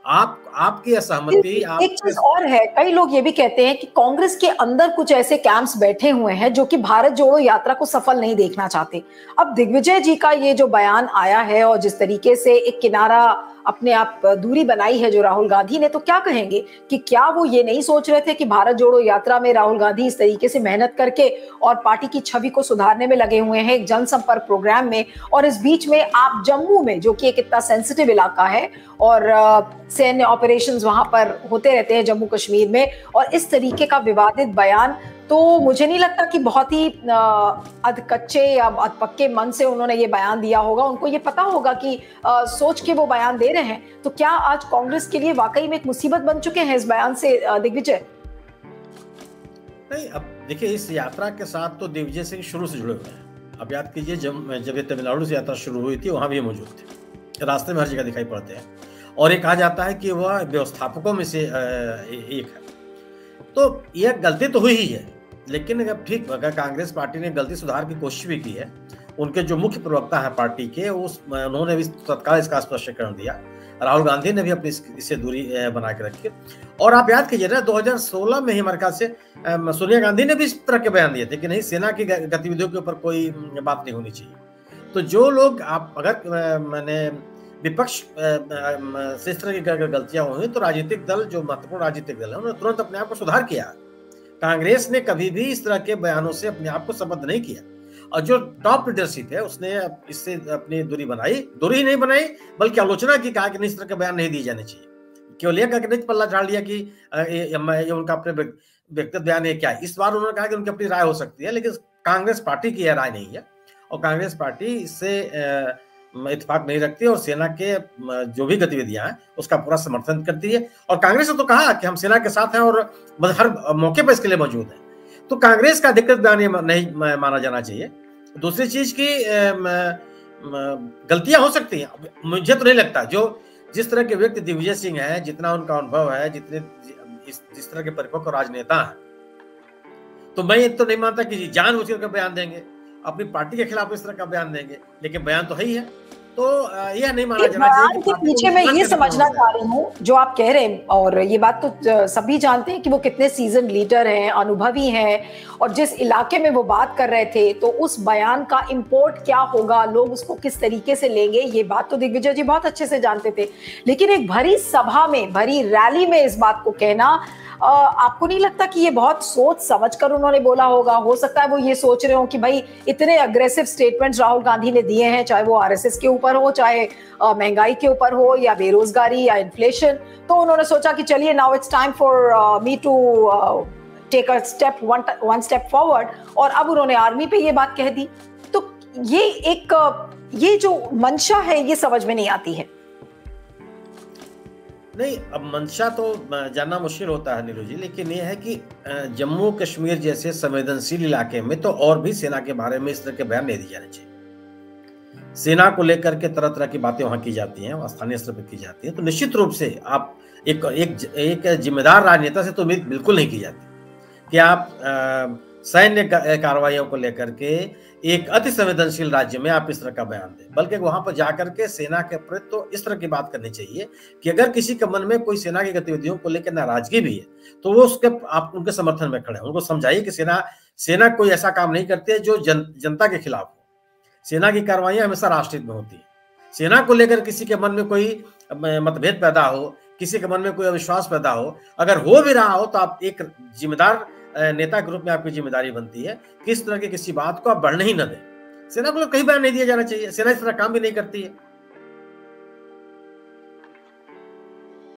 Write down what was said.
आपकी असहमति एक चीज और है, कई लोग ये भी कहते हैं कि कांग्रेस के अंदर कुछ ऐसे कैंप्स बैठे हुए हैं जो कि भारत जोड़ो यात्रा को सफल नहीं देखना चाहते। अब दिग्विजय जी का ये जो बयान आया है और जिस तरीके से एक किनारा अपने आप दूरी बनाई है जो राहुल गांधी ने, तो क्या कहेंगे कि क्या वो ये नहीं सोच रहे थे कि भारत जोड़ो यात्रा में राहुल गांधी इस तरीके से मेहनत करके और पार्टी की छवि को सुधारने में लगे हुए हैं एक जनसंपर्क प्रोग्राम में, और इस बीच में आप जम्मू में, जो कि एक इतना सेंसिटिव इलाका है और सैन्य ऑपरेशंस वहां पर होते रहते हैं जम्मू कश्मीर में, और इस तरीके का विवादित बयान, तो मुझे नहीं लगता कि बहुत ही अध कच्चे या अध पक्के मन से उन्होंने ये बयान दिया होगा। उनको ये पता होगा कि सोच के वो बयान दे रहे हैं। तो क्या आज कांग्रेस के लिए वाकई में एक मुसीबत बन चुके हैं इस बयान से दिग्विजय? नहीं, अब देखिए, इस यात्रा के साथ तो दिग्विजय सिंह शुरू से जुड़े हुए हैं। अब याद कीजिए, जब ये तमिलनाडु से यात्रा शुरू हुई थी, वहां भी मौजूद थे, रास्ते में हर जगह दिखाई पड़ते हैं, और ये कहा जाता है कि वह व्यवस्थापकों में से एक है। तो यह गलती तो हुई ही है, लेकिन अब ठीक, अगर कांग्रेस पार्टी ने गलती सुधार की कोशिश भी की है, उनके जो मुख्य प्रवक्ता है पार्टी के, उन्होंने भी तत्काल इसका स्पष्टीकरण दिया। राहुल गांधी ने भी अपनी इससे दूरी बना के रखी। और आप याद कीजिए ना, 2016 में ही हमारे ख्याल से सोनिया गांधी ने भी इस तरह के बयान दिए थे कि नहीं, सेना की गतिविधियों के ऊपर कोई बात नहीं होनी चाहिए। तो जो लोग, आप अगर मैंने विपक्ष से इस तरह की गलतियां हुई, तो राजनीतिक दल, जो महत्वपूर्ण राजनीतिक दल है, उन्होंने तुरंत अपने आप को सुधार किया। कांग्रेस ने कभी भी इस तरह के बयानों से अपने आप को संबद्ध नहीं किया, और जो टॉप लीडरशिप है उसने इससे अपनी दूरी ही नहीं बनाई, बल्कि आलोचना की, कहा कि इस तरह के बयान नहीं दिए जाने चाहिए। केवल यह कहकर नहीं पल्ला झाड़ लिया कि ये उनका अपने व्यक्तिगत बयान है। क्या इस बार उन्होंने कहा कि उनकी अपनी राय हो सकती है, लेकिन कांग्रेस पार्टी की यह राय नहीं है, और कांग्रेस पार्टी इससे इत्तेफाक नहीं रखती, और सेना के जो भी गतिविधियां हैं उसका पूरा समर्थन करती है। और कांग्रेस ने तो कहा कि हम सेना के साथ हैं और हर मौके पर इसके लिए मौजूद है। तो कांग्रेस का अधिकृत बयान नहीं माना जाना चाहिए। दूसरी चीज की गलतियां हो सकती हैं, मुझे तो नहीं लगता जिस तरह के व्यक्ति दिग्विजय सिंह है, जितना उनका अनुभव है, जिस तरह के परिपक्व राजनेता हैं, तो मैं ये तो नहीं मानता कि जानबूझकर का बयान देंगे, अपनी पार्टी के खिलाफ इस तरह का बयान देंगे, लेकिन बयान तो है ही है। तो यह नहीं माना जाना चाहिए कि पीछे मैं ये समझना चाह रही हूँ जो आप कह रहे हैं, और ये बात तो सभी जानते हैं कि वो कितने सीजन लीडर हैं, अनुभवी हैं, और जिस इलाके में वो बात कर रहे थे, तो उस बयान का इंपोर्ट क्या होगा, लोग उसको किस तरीके से लेंगे, ये बात तो दिग्विजय जी बहुत अच्छे से जानते थे। लेकिन एक भरी सभा में, भरी रैली में इस बात को कहना, आपको नहीं लगता कि ये बहुत सोच समझकर उन्होंने बोला होगा? हो सकता है वो ये सोच रहे हो कि भाई इतने अग्रेसिव स्टेटमेंट्स राहुल गांधी ने दिए हैं, चाहे वो आरएसएस के ऊपर हो, चाहे महंगाई के ऊपर हो, या बेरोजगारी या इन्फ्लेशन, तो उन्होंने सोचा कि चलिए now it's time for me to take a step one step forward, और अब उन्होंने आर्मी पे ये बात कह दी। तो ये जो मंशा है, ये समझ में नहीं आती है। नहीं, अब मंशा तो जानना मुश्किल होता है नीरू जी, लेकिन यह है कि जम्मू कश्मीर जैसे संवेदनशील इलाके में तो और भी सेना के बारे में इस तरह के बयान नहीं दिए जाने चाहिए। सेना को लेकर के तरह तरह की बातें वहां की जाती हैं, स्थानीय स्तर पर की जाती हैं, तो निश्चित रूप से आप एक जिम्मेदार राजनेता से तो उम्मीद बिल्कुल नहीं की जाती कि आप सैन्य कार्रवाइयों को लेकर के एक अति संवेदनशील राज्य में आप इस तरह का बयान दें, बल्कि वहां पर जाकर के सेना के प्रति तो इस तरह की बात करनी चाहिए कि अगर किसी के मन में कोई सेना की गतिविधियों को लेकर नाराजगी भी है, तो वो आप उनके समर्थन में खड़े हैं, उनको समझाइए कि सेना कोई ऐसा काम नहीं करती है जो जनता के खिलाफ हो। सेना की कार्रवाइयां हमेशा राष्ट्रहित में होती है। सेना को लेकर किसी के मन में कोई मतभेद पैदा हो, किसी के मन में कोई अविश्वास पैदा हो, अगर हो भी रहा हो, तो आप एक जिम्मेदार नेता के रूप में आपकी जिम्मेदारी बनती है कि इस तरह की किसी बात को आप बढ़ने ही न दें। सेना को कहीं बयान नहीं दिया जाना चाहिए, सेना इस तरह काम भी नहीं करती है।